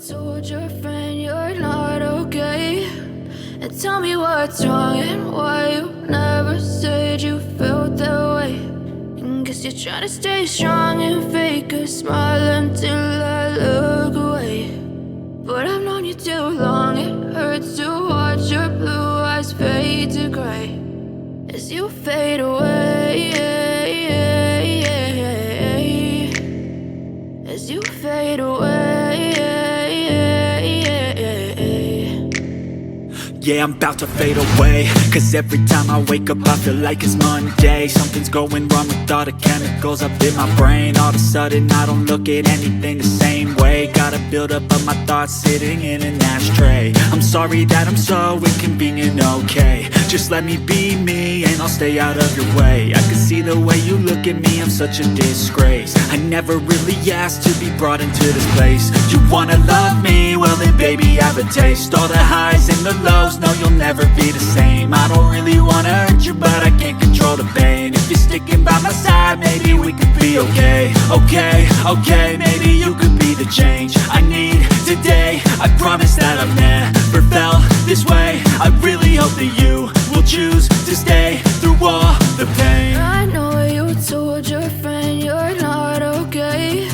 told your friend you're not okay? And tell me what's wrong and why you never said you felt that way. And guess you're trying to stay strong and fake a smile until I look away. But I've known you too long, it hurts to watch your blue eyes fade to gray as you fade away, as you fade away. Yeah, I'm about to fade away, cause every time I wake up I feel like it's Monday. Something's going wrong with all the chemicals up in my brain. All of a sudden I don't look at anything the same way. Gotta build up of my thoughts sitting in an ashtray. I'm sorry that I'm so inconvenient, okay? Just let me be me and I'll stay out of your way. I can see the way you look at me, I'm such a disgrace. I never really asked to be brought into this place. You wanna love me? Well then baby have a taste. All the highs and the lows, no, you'll never be the same. I don't really wanna hurt you, but I can't control the pain. If you're sticking by my side, maybe we could be okay. Okay, maybe you could be the change I need today. I promise that I've never felt this way. I really hope that you will choose to stay through all the pain. I know you told your friend you're not okay.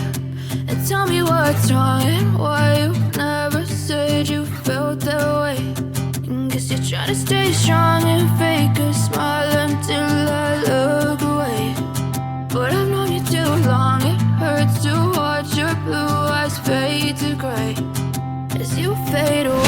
And tell me what's wrong and why you never said you felt that way. Guess you're trying to stay strong and fake a smile until I look away. But I've known you too long, it hurts to watch your blue eyes fade to gray as you fade away.